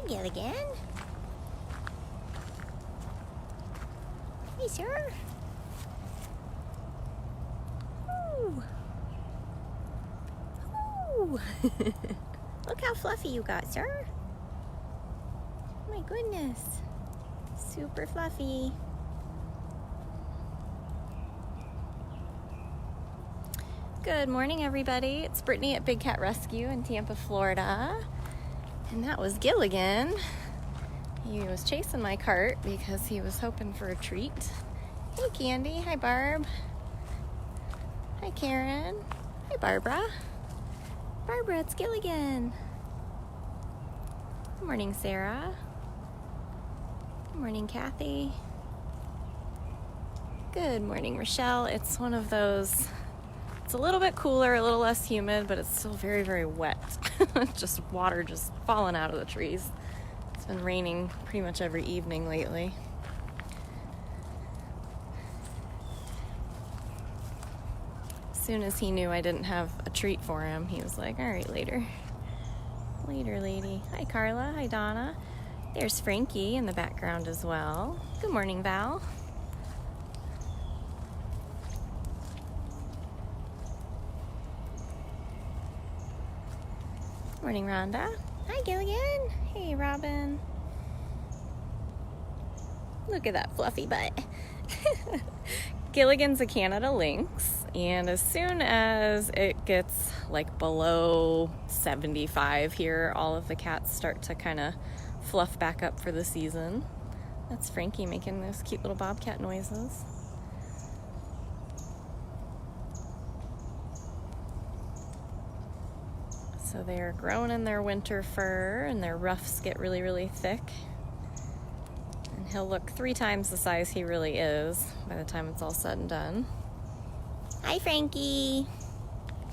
Gilligan. Hey, sir. Ooh. Ooh. Look how fluffy you got, sir. My goodness. Super fluffy. Good morning, everybody. It's Brittany at Big Cat Rescue in Tampa, Florida. And that was Gilligan. He was chasing my cart because he was hoping for a treat. Hey, Candy. Hi, Barb. Hi, Karen. Hi, Barbara. Barbara, it's Gilligan. Good morning, Sarah. Good morning, Kathy. Good morning, Rochelle. It's one of those, it's a little bit cooler, a little less humid, but it's still very, very wet. Just water just falling out of the trees. It's been raining pretty much every evening lately. As soon as he knew I didn't have a treat for him, he was like, all right, later. Later, lady. Hi, Carla. Hi, Donna. There's Frankie in the background as well. Good morning, Val. Morning, Rhonda. Hi, Gilligan. Hey, Robin. Look at that fluffy butt. Gilligan's a Canada Lynx, and as soon as it gets like below 75 here, all of the cats start to kind of fluff back up for the season. That's Frankie making those cute little bobcat noises. So they're growing in their winter fur and their ruffs get really, really thick. And he'll look 3 times the size he really is by the time it's all said and done. Hi, Frankie.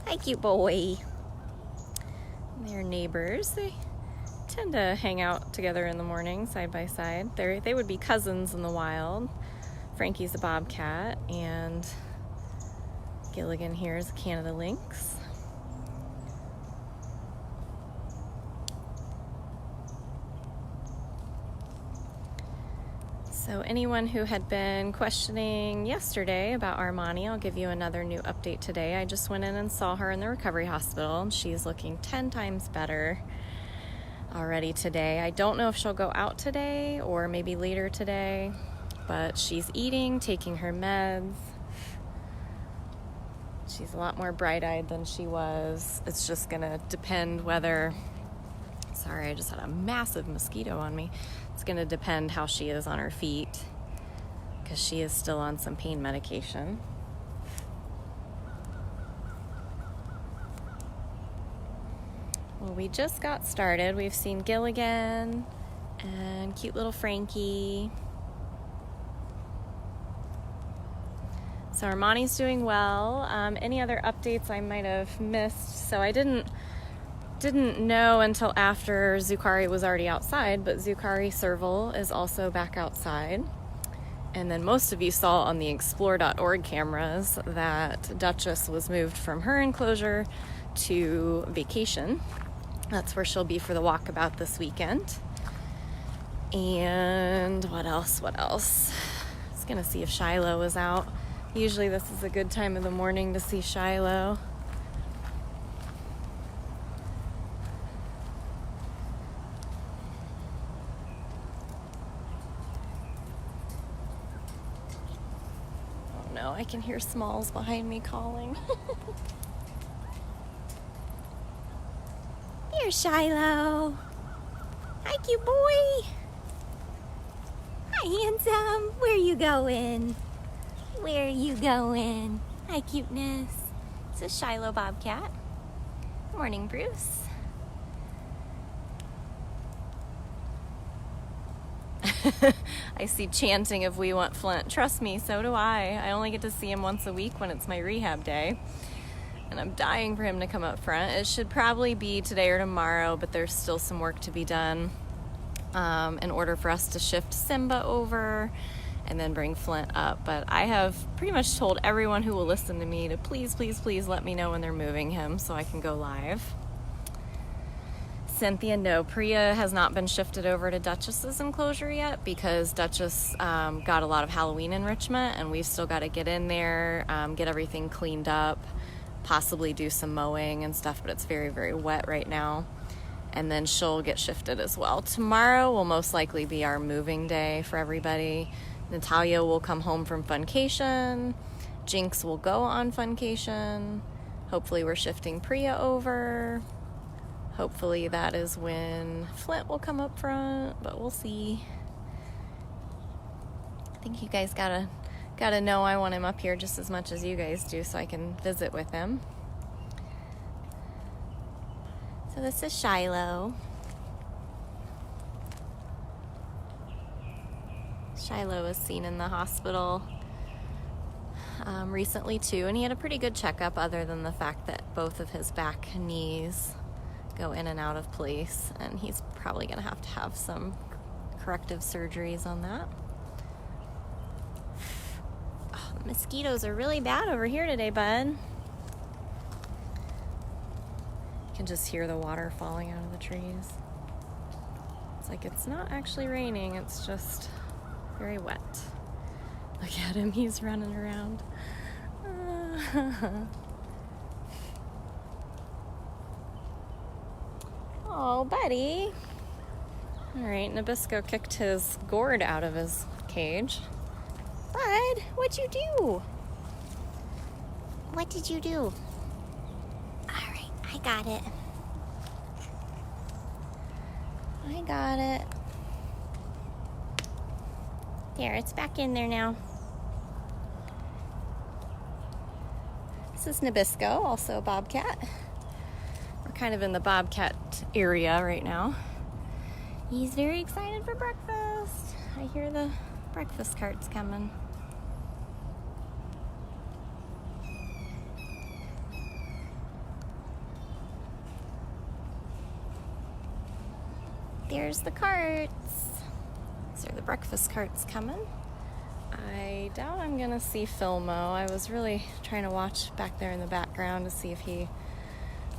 Hi, cute boy. And they're neighbors. They tend to hang out together in the morning, side by side. They would be cousins in the wild. Frankie's a bobcat, and Gilligan here is a Canada Lynx. So anyone who had been questioning yesterday about Armani, I'll give you another new update today. I just went in and saw her in the recovery hospital, and she's looking 10 times better already today. I don't know if she'll go out today or maybe later today, but she's eating, taking her meds. She's a lot more bright-eyed than she was. It's just gonna depend whether, sorry, I just had a massive mosquito on me. It's gonna depend how she is on her feet because she is still on some pain medication. Well, we just got started. We've seen Gilligan and cute little Frankie. So Armani's doing well. Any other updates I might have missed? So I didn't know until after Zucari was already outside, but Zucari Serval is also back outside. And then most of you saw on the explore.org cameras that Duchess was moved from her enclosure to vacation. That's where she'll be for the walkabout this weekend. And what else? I was gonna see if Shiloh was out. Usually this is a good time of the morning to see Shiloh. Oh no, I can hear Smalls behind me calling. Here's Shiloh. Hi, cute boy. Hi, handsome. Where you going? Where you going? Hi, cuteness. This is Shiloh Bobcat. Morning, Bruce. I see chanting if we want Flint. Trust me, so do I. I only get to see him once a week when it's my rehab day. And I'm dying for him to come up front. It should probably be today or tomorrow, but there's still some work to be done in order for us to shift Simba over and then bring Flint up. But I have pretty much told everyone who will listen to me to please, please, please let me know when they're moving him so I can go live. Cynthia, no, Priya has not been shifted over to Duchess's enclosure yet because Duchess got a lot of Halloween enrichment, and we've still got to get in there, get everything cleaned up, possibly do some mowing and stuff, but it's very, very wet right now. And then she'll get shifted as well. Tomorrow will most likely be our moving day for everybody. Natalia will come home from Funcation. Jinx will go on Funcation. Hopefully we're shifting Priya over. Hopefully that is when Flint will come up front, but we'll see. I think you guys gotta know I want him up here just as much as you guys do so I can visit with him. So this is Shiloh. Shiloh was seen in the hospital recently too, and he had a pretty good checkup other than the fact that both of his back knees go in and out of place, and he's probably going to have some corrective surgeries on that. Oh, the mosquitoes are really bad over here today, bud. You can just hear the water falling out of the trees. It's like it's not actually raining, it's just very wet. Look at him, he's running around. Oh, buddy. All right, Nabisco kicked his gourd out of his cage. Bud, what'd you do? What did you do? All right, I got it. I got it. There, it's back in there now. This is Nabisco, also a bobcat. We're kind of in the bobcat area right now. He's very excited for breakfast. I hear the breakfast carts coming. There's the carts. These are the breakfast carts coming. I doubt I'm gonna see Filmo. I was really trying to watch back there in the background to see if he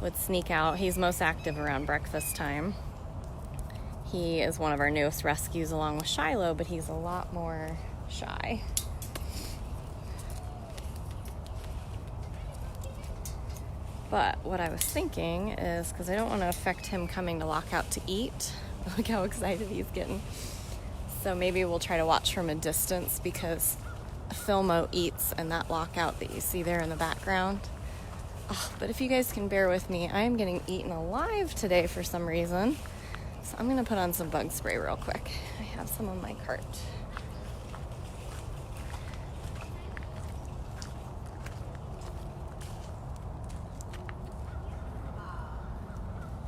would sneak out. He's most active around breakfast time. He is one of our newest rescues along with Shiloh, but he's a lot more shy. But what I was thinking is, because I don't want to affect him coming to Lockout to eat, look how excited he's getting. So maybe we'll try to watch from a distance, because Filmo eats in that Lockout that you see there in the background. Oh, but if you guys can bear with me, I am getting eaten alive today for some reason. So I'm going to put on some bug spray real quick. I have some on my cart.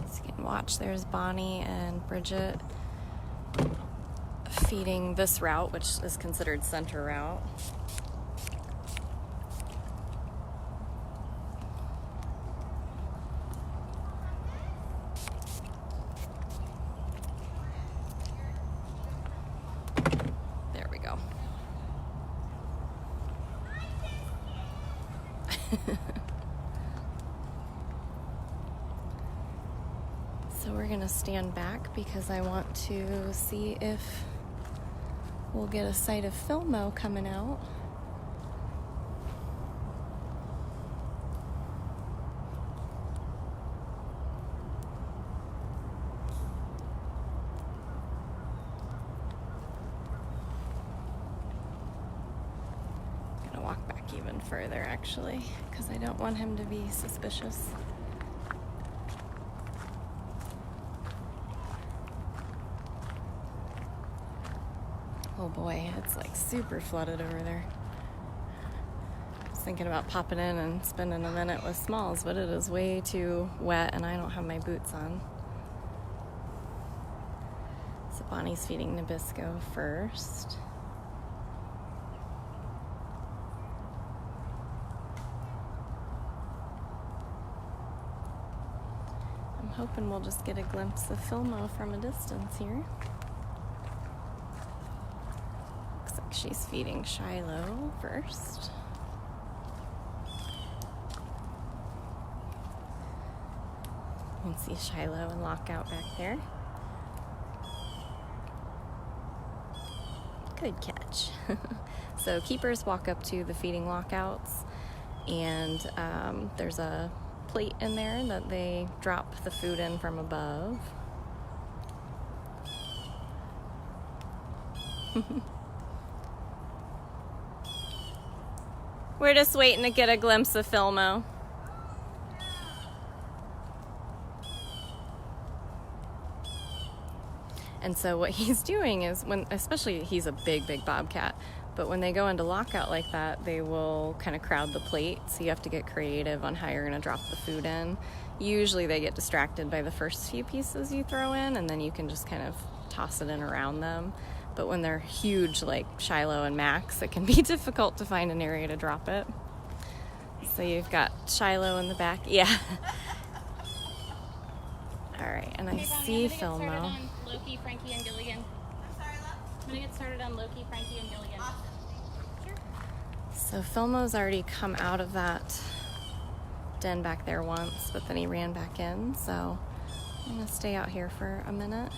As you can watch, there's Bonnie and Bridget feeding this route, which is considered center route. There we go. So we're gonna stand back because I want to see if we'll get a sight of Filmo coming out. I'm gonna walk back even further actually, because I don't want him to be suspicious. Oh boy, it's like super flooded over there. I was thinking about popping in and spending a minute with Smalls, but it is way too wet and I don't have my boots on. So Bonnie's feeding Nabisco first. I'm hoping we'll just get a glimpse of Filmo from a distance here. She's feeding Shiloh first. You can see Shiloh and Lockout back there. Good catch. So keepers walk up to the feeding lockouts, and there's a plate in there that they drop the food in from above. We're just waiting to get a glimpse of Filmo. And so what he's doing is, especially he's a big bobcat, but when they go into lockout like that, they will kind of crowd the plate, so you have to get creative on how you're going to drop the food in. Usually they get distracted by the first few pieces you throw in, and then you can just kind of toss it in around them. But when they're huge like Shiloh and Max, it can be difficult to find an area to drop it. So you've got Shiloh in the back. Yeah. All right, and I see Filmo. Loki, Frankie, and Gilligan. I'm sorry, love? I'm gonna get started on Loki, Frankie, and Gilligan. Awesome. Sure. So Filmo's already come out of that den back there once, but then he ran back in. So I'm gonna stay out here for a minute.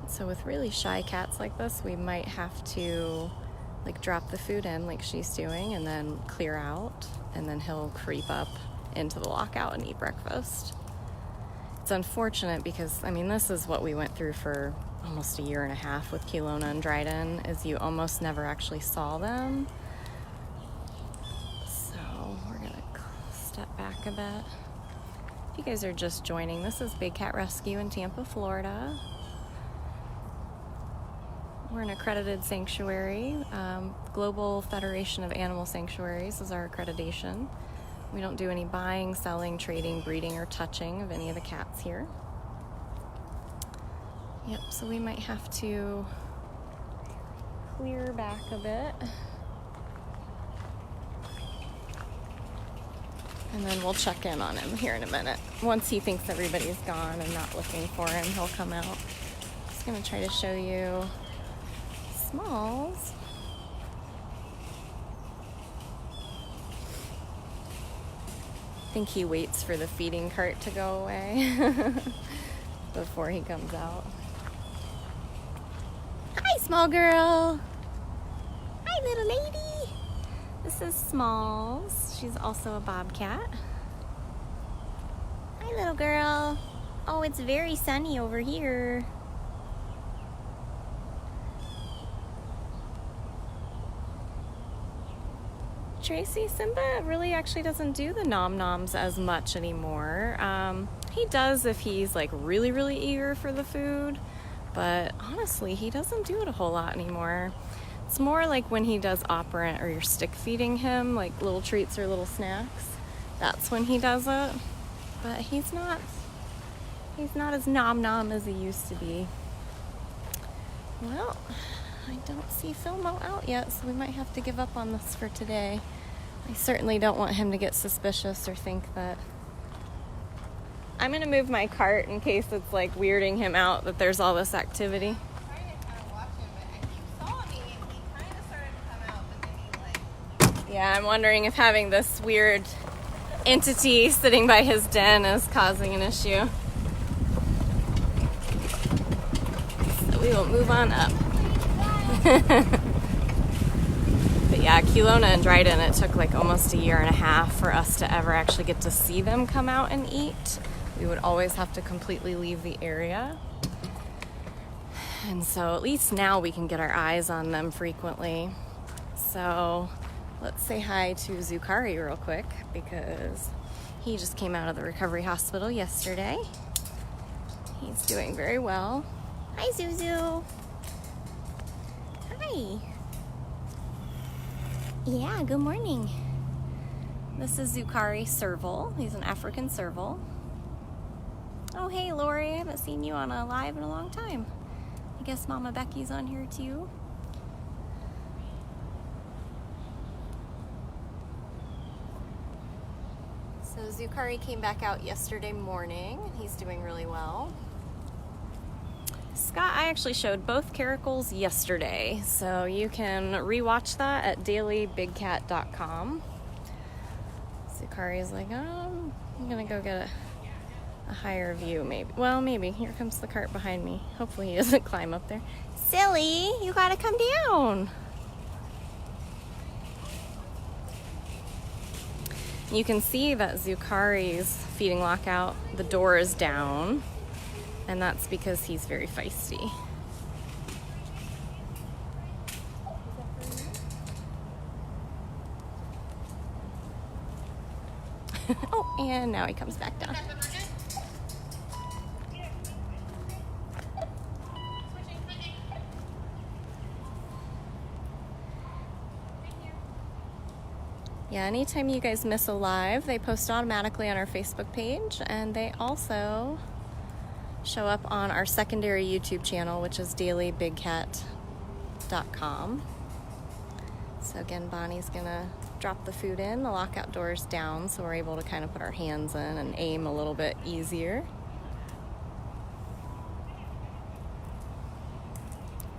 So with really shy cats like this, we might have to like drop the food in like she's doing and then clear out, and then he'll creep up into the lockout and eat breakfast. It's unfortunate because, I mean, this is what we went through for almost a year and a half with Kelowna and Dryden, is you almost never actually saw them. So we're gonna step back a bit. If you guys are just joining, this is Big Cat Rescue in Tampa, Florida. We're an accredited sanctuary. Global Federation of Animal Sanctuaries is our accreditation. We don't do any buying, selling, trading, breeding, or touching of any of the cats here. Yep, so we might have to clear back a bit. And then we'll check in on him here in a minute. Once he thinks everybody's gone and not looking for him, he'll come out. Just gonna try to show you Smalls. I think he waits for the feeding cart to go away before he comes out. Hi, small girl. Hi, little lady. This is Smalls. She's also a bobcat. Hi, little girl. Oh, it's very sunny over here. Tracy, Simba really actually doesn't do the nom-noms as much anymore. He does if he's like really eager for the food, but honestly, he doesn't do it a whole lot anymore. It's more like when he does operant or you're stick feeding him, like little treats or little snacks. That's when he does it, but he's not as nom-nom as he used to be. Well, I don't see Filmo out yet, so we might have to give up on this for today. I certainly don't want him to get suspicious or think that... I'm going to move my cart in case it's like weirding him out that there's all this activity. I'm trying to kind of watch him, but he saw me and he kind of started to come out, but then he like... Yeah, I'm wondering if having this weird entity sitting by his den is causing an issue. So we will move on up. But yeah, Kelowna and Dryden, it took like almost a year and a half for us to ever actually get to see them come out and eat. We would always have to completely leave the area. And so at least now we can get our eyes on them frequently. So let's say hi to Zucari real quick because he just came out of the recovery hospital yesterday. He's doing very well. Hi, Zuzu. Hi. Yeah, good morning. This is Zucari Serval. He's an African Serval. Oh, hey, Lori. I haven't seen you on a live in a long time. I guess Mama Becky's on here too. So Zucari came back out yesterday morning. He's doing really well. Scott, I actually showed both caracals yesterday, so you can rewatch that at dailybigcat.com. Zucari's like, oh, I'm gonna go get a higher view, maybe. Well, maybe. Here comes the cart behind me. Hopefully he doesn't climb up there. Silly, you gotta come down. You can see that Zucari's feeding lockout, the door is down, and that's because he's very feisty. Oh, and now he comes back down. Yeah, anytime you guys miss a live, they post automatically on our Facebook page, and they also show up on our secondary YouTube channel, which is dailybigcat.com. So again, Bonnie's gonna drop the food in, the lockout door's down, so we're able to kind of put our hands in and aim a little bit easier.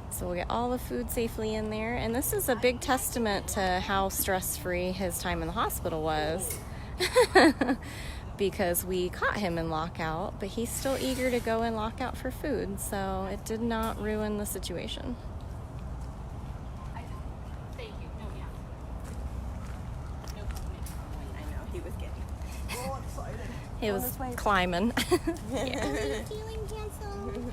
So we'll get all the food safely in there. And this is a big testament to how stress-free his time in the hospital was. Because we caught him in lockout, but he's still eager to go in lockout for food. So it did not ruin the situation. Thank you. No, yeah. No comment. I know, he was getting all excited. He was climbing. Yeah. How are you feeling, handsome?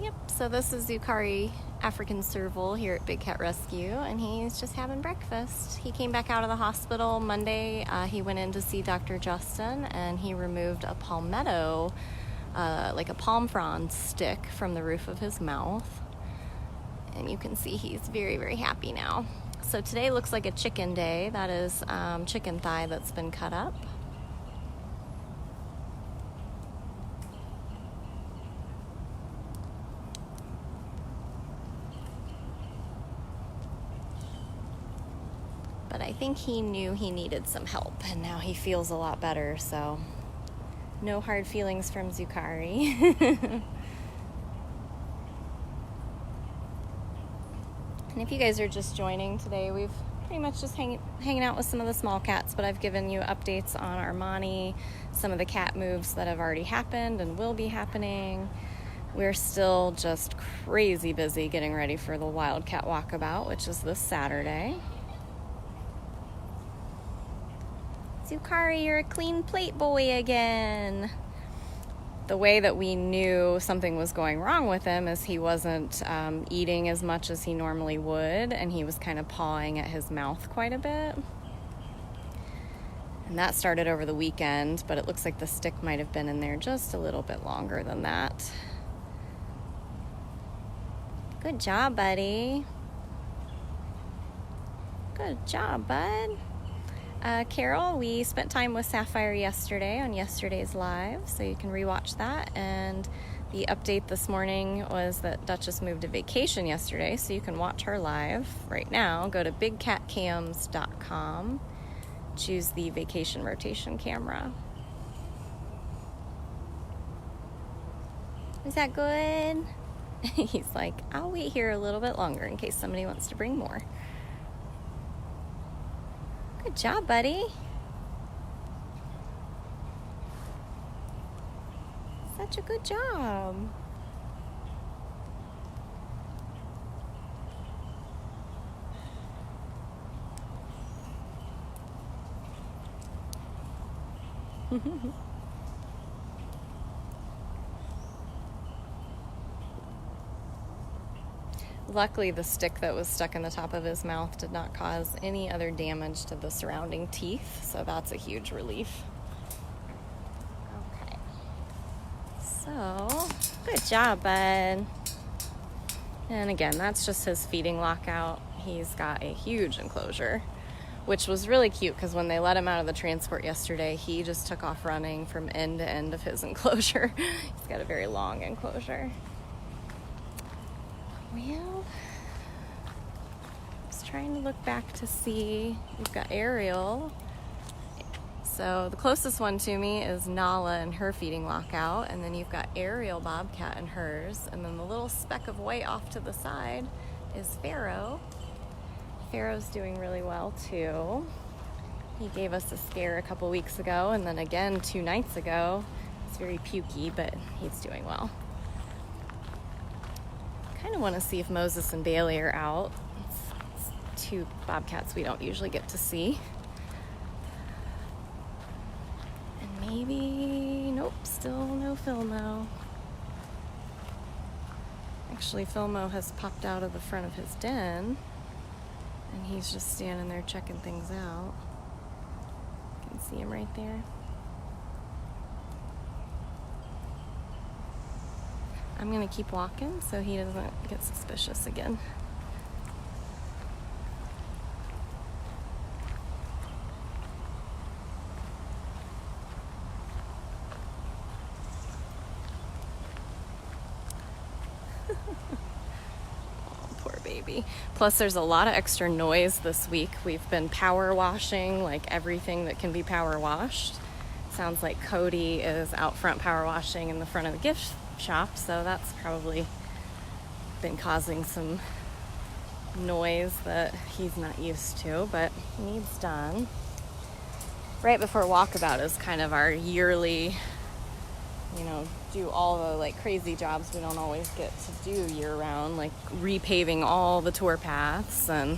Yep, so this is Zucari, African Serval here at Big Cat Rescue, and he's just having breakfast. He came back out of the hospital Monday. He went in to see Dr. Justin, and he removed a palmetto, like a palm frond stick from the roof of his mouth. And you can see he's very, very happy now. So today looks like a chicken day. That is chicken thigh that's been cut up. But I think he knew he needed some help, and now he feels a lot better, so no hard feelings from Zucari. And if you guys are just joining today, we've pretty much just hanging out with some of the small cats, but I've given you updates on Armani, some of the cat moves that have already happened and will be happening. We're still just crazy busy getting ready for the Wildcat Walkabout, which is this Saturday. Zucari, you're a clean plate boy again. The way that we knew something was going wrong with him is he wasn't eating as much as he normally would, and he was kind of pawing at his mouth quite a bit. And that started over the weekend, but it looks like the stick might have been in there just a little bit longer than that. Good job, buddy. Good job, bud. Carol, we spent time with Sapphire yesterday on yesterday's live, so you can rewatch that. And the update this morning was that Duchess moved to vacation yesterday, so you can watch her live right now. Go to bigcatcams.com, choose the vacation rotation camera. Is that good? He's like, I'll wait here a little bit longer in case somebody wants to bring more. Good job, buddy. Such a good job. Luckily, the stick that was stuck in the top of his mouth did not cause any other damage to the surrounding teeth, so that's a huge relief. Okay. So, good job, bud. And again, that's just his feeding lockout. He's got a huge enclosure, which was really cute because when they let him out of the transport yesterday, he just took off running from end to end of his enclosure. He's got a very long enclosure. Well, I was trying to look back to see. We've got Ariel. So the closest one to me is Nala and her feeding lockout, and then you've got Ariel Bobcat and hers, and then the little speck of white off to the side is Pharaoh. Pharaoh's doing really well too. He gave us a scare a couple weeks ago, and then again 2 nights ago. It's very pukey, but he's doing well. Kind of want to see if Moses and Bailey are out. It's 2 Bobcats we don't usually get to see. And maybe, nope, still no Filmo. Actually, Filmo has popped out of the front of his den, and he's just standing there checking things out. You can see him right there. I'm going to keep walking so he doesn't get suspicious again. Oh, poor baby. Plus, there's a lot of extra noise this week. We've been power washing, like everything that can be power washed. Sounds like Cody is out front power washing in the front of the gift shop, so that's probably been causing some noise that he's not used to, but needs done. Right before Walkabout is kind of our yearly, do all the like crazy jobs we don't always get to do year round, like repaving all the tour paths and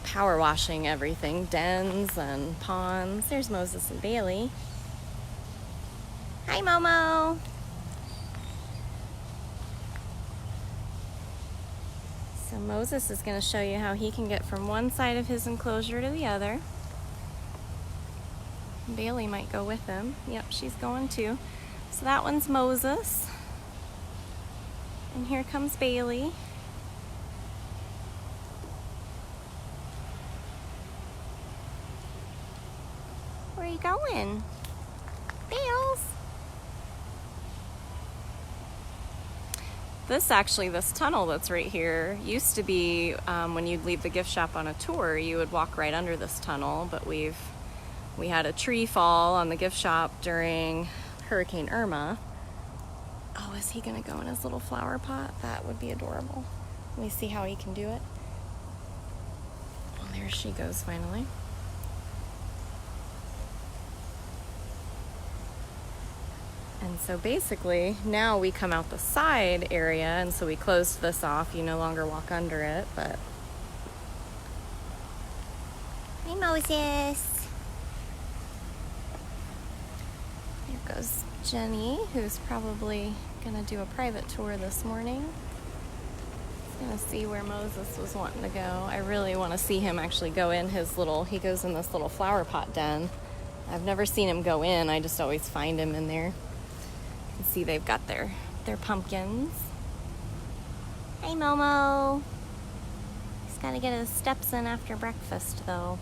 power washing everything, dens and ponds. There's Moses and Bailey. Hi, Momo. So Moses is going to show you how he can get from one side of his enclosure to the other. Bailey might go with him. Yep, she's going too. So that one's Moses. And here comes Bailey. Where are you going? Bales! This tunnel that's right here used to be when you'd leave the gift shop on a tour, you would walk right under this tunnel, but we had a tree fall on the gift shop during Hurricane Irma. Oh, is he gonna go in his little flower pot? That would be adorable. Let me see how he can do it. Oh, there she goes finally. And so basically, now we come out the side area, and so we closed this off. You no longer walk under it, but... Hi, Moses. Here goes Jenny, who's probably gonna do a private tour this morning. He's gonna see where Moses was wanting to go. I really want to see him actually go in he goes in this little flower pot den. I've never seen him go in, I just always find him in there. You can see they've got their pumpkins. Hey, Momo. He's got to get his steps in after breakfast, though.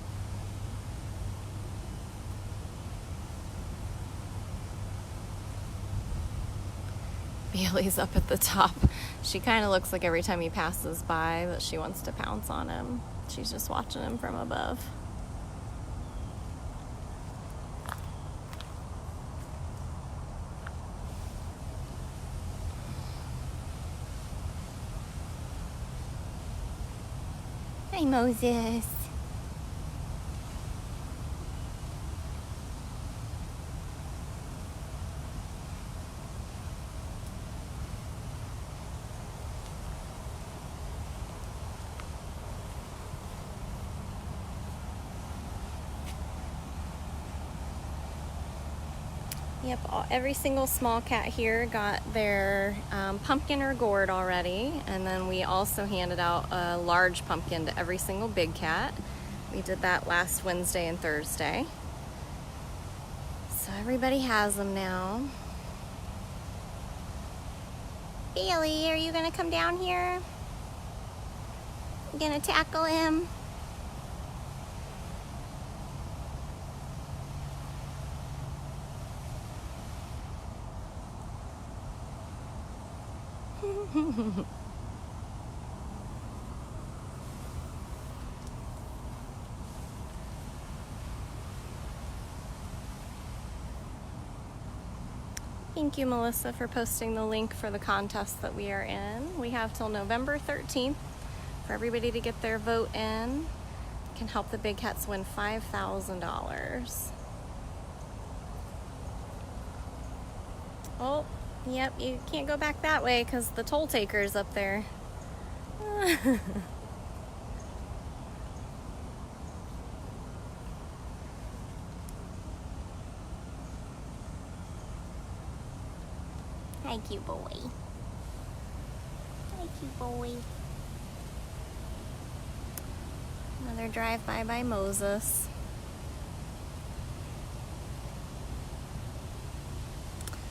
Bailey's up at the top. She kind of looks like every time he passes by that she wants to pounce on him. She's just watching him from above. Hi, Moses. Yep, every single small cat here got their pumpkin or gourd already, and then we also handed out a large pumpkin to every single big cat. We did that last Wednesday and Thursday. So everybody has them now. Bailey, are you gonna come down here? You gonna tackle him? Thank you, Melissa, for posting the link for the contest that we are in. We have till November 13th for everybody to get their vote in. It can help the big cats win $5,000. Oh, yep, you can't go back that way because the toll taker's up there. Hi, cute boy. Hi, cute boy. Another drive-by by Moses.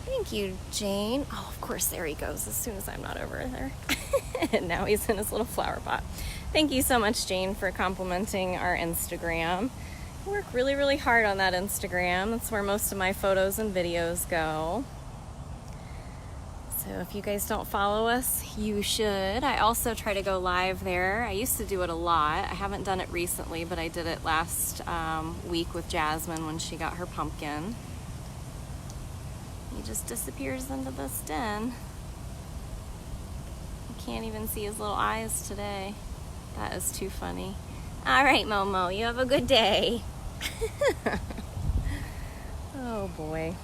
Thank you, Jane. Oh, of course, there he goes as soon as I'm not over there. And now he's in his little flower pot. Thank you so much, Jane, for complimenting our Instagram. I work really, really hard on that Instagram. That's where most of my photos and videos go. So if you guys don't follow us, you should. I also try to go live there. I used to do it a lot. I haven't done it recently, but I did it last week with Jasmine when she got her pumpkin. He just disappears into this den. You can't even see his little eyes today. That is too funny. All right, Momo, you have a good day. Oh boy.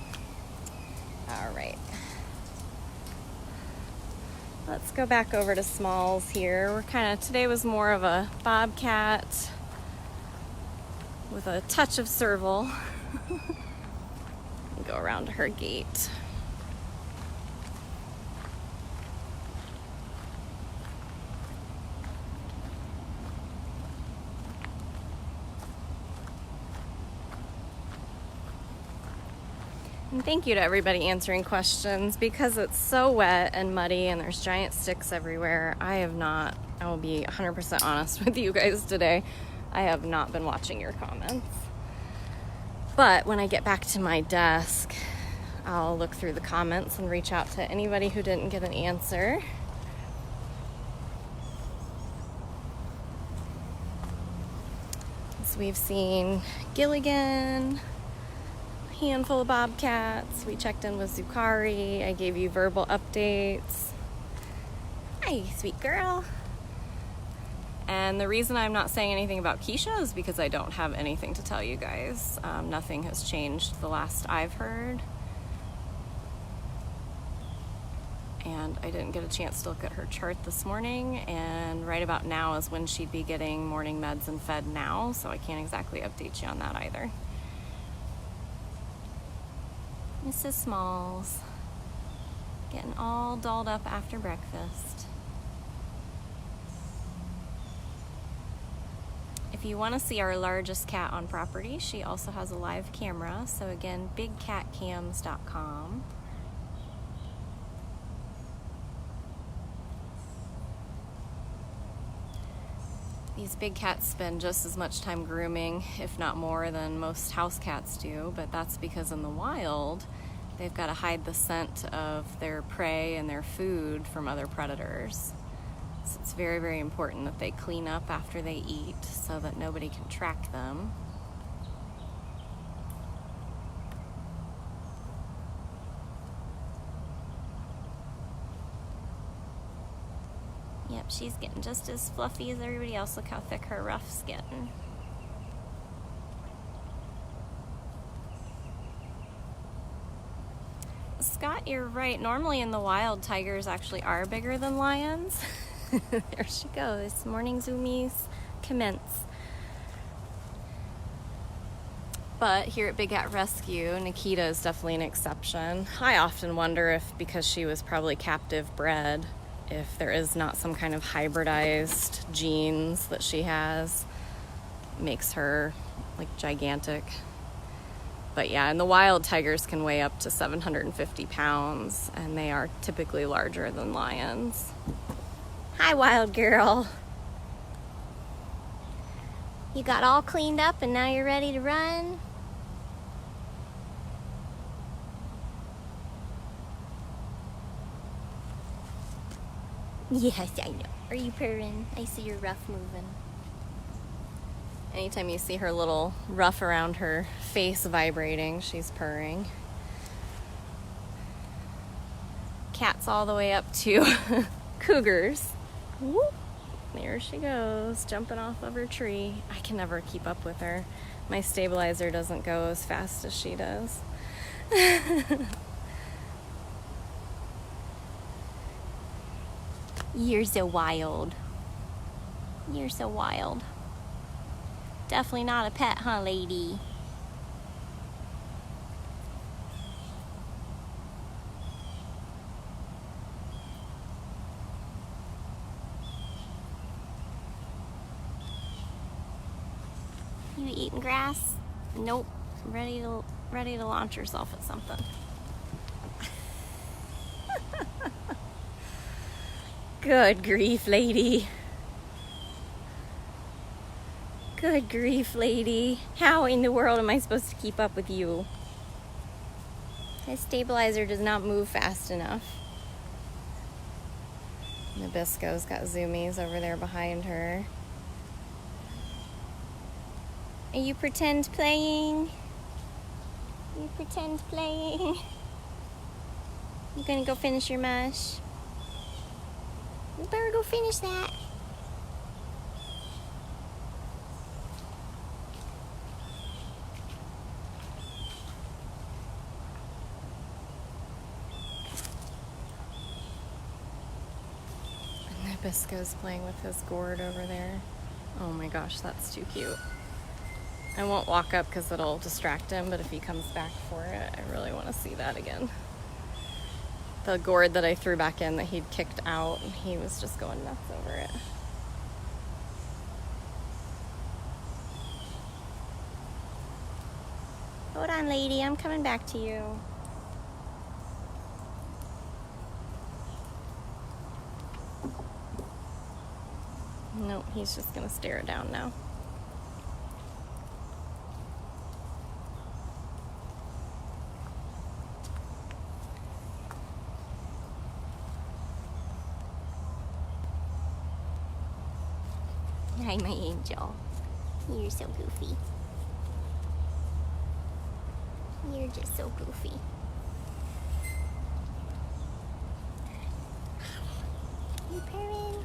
All right. Let's go back over to Smalls here. Today was more of a Bobcat with a touch of Serval. Go around to her gate. And thank you to everybody answering questions. Because it's so wet and muddy and there's giant sticks everywhere, I will be 100% honest with you guys today, I have not been watching your comments. But when I get back to my desk, I'll look through the comments and reach out to anybody who didn't get an answer. So we've seen Gilligan, handful of Bobcats. We checked in with Zucari. I gave you verbal updates. Hi, sweet girl. And the reason I'm not saying anything about Keisha is because I don't have anything to tell you guys. Nothing has changed the last I've heard. And I didn't get a chance to look at her chart this morning, and right about now is when she'd be getting morning meds and fed now, so I can't exactly update you on that either. Mrs. Smalls, getting all dolled up after breakfast. If you want to see our largest cat on property, she also has a live camera. So again, bigcatcams.com. These big cats spend just as much time grooming, if not more, than most house cats do, but that's because in the wild, they've got to hide the scent of their prey and their food from other predators. So it's very, very important that they clean up after they eat so that nobody can track them. Yep, she's getting just as fluffy as everybody else. Look how thick her ruff's getting. Scott, you're right. Normally in the wild, tigers actually are bigger than lions. There she goes. Morning zoomies commence. But here at Big Cat Rescue, Nikita is definitely an exception. I often wonder if, because she was probably captive bred, if there is not some kind of hybridized genes that she has, makes her like gigantic. But yeah, in the wild, tigers can weigh up to 750 pounds, and they are typically larger than lions. Hi, wild girl. You got all cleaned up and now you're ready to run? Yes, I know. Are you purring? I see your ruff moving. Anytime you see her little ruff around her face vibrating, she's purring. Cat's all the way up to Cougars. Whoop. There she goes, jumping off of her tree. I can never keep up with her. My stabilizer doesn't go as fast as she does. You're so wild. You're so wild. Definitely not a pet, huh, lady? You eating grass? Nope. Ready to launch yourself at something. Good grief, lady. Good grief, lady. How in the world am I supposed to keep up with you? His stabilizer does not move fast enough. Nabisco's got zoomies over there behind her. Are you pretend playing? You pretend playing? You gonna go finish your mush? You better go finish that. Nabisco's playing with his gourd over there. Oh my gosh, that's too cute. I won't walk up because it'll distract him, but if he comes back for it, I really want to see that again. The gourd that I threw back in that he'd kicked out, he was just going nuts over it. Hold on, lady, I'm coming back to you. Nope, he's just gonna stare it down now. Hi, my angel. You're so goofy. You're just so goofy. You purring?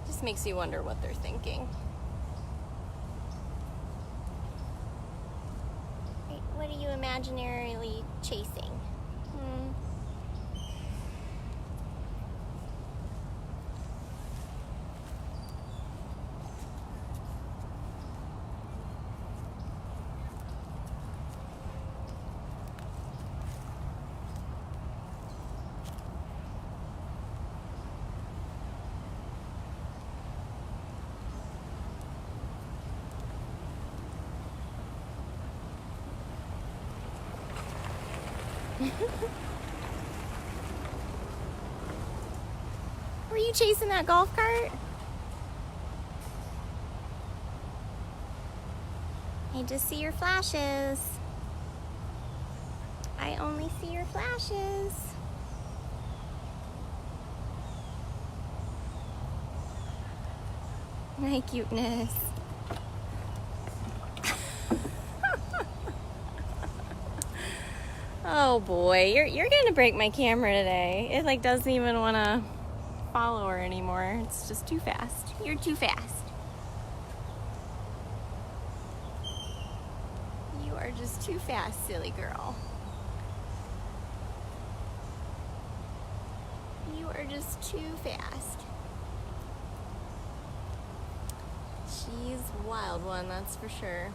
Just makes you wonder what they're thinking. What are you imaginarily chasing? Were you chasing that golf cart? I just see your flashes. I only see your flashes. My cuteness. Oh boy, you're gonna break my camera today. It like doesn't even want to follow her anymore. It's just too fast. You're too fast. You are just too fast, silly girl. just too fast. She's a wild one, that's for sure.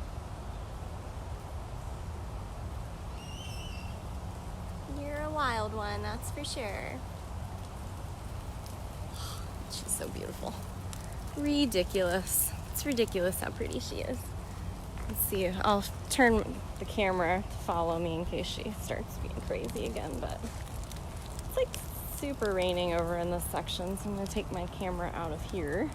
You're a wild one, that's for sure. She's so beautiful. Ridiculous. It's ridiculous how pretty she is. Let's see, I'll turn the camera to follow me in case she starts being crazy again, but it's like super raining over in this section, so I'm gonna take my camera out of here.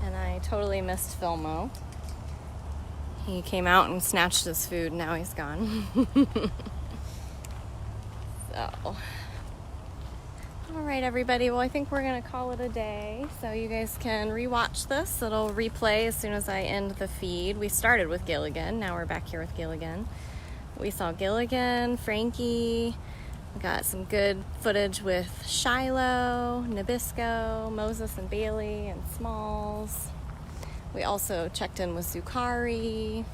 And I totally missed Filmo. He came out and snatched his food, and now he's gone. So, all right, everybody. Well, I think we're gonna call it a day. So you guys can rewatch this. It'll replay as soon as I end the feed. We started with Gilligan. Now we're back here with Gilligan. We saw Gilligan, Frankie. We got some good footage with Shiloh, Nabisco, Moses and Bailey, and Smalls. We also checked in with Zucari.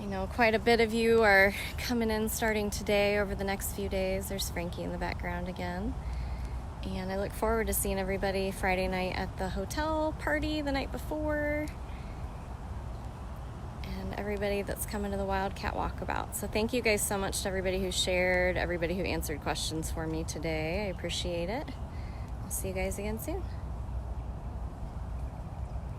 I know quite a bit of you are coming in starting today over the next few days. There's Frankie in the background again. And I look forward to seeing everybody Friday night at the hotel party the night before. And everybody that's coming to the Wildcat Walkabout. So thank you guys so much to everybody who shared, everybody who answered questions for me today. I appreciate it. I'll see you guys again soon.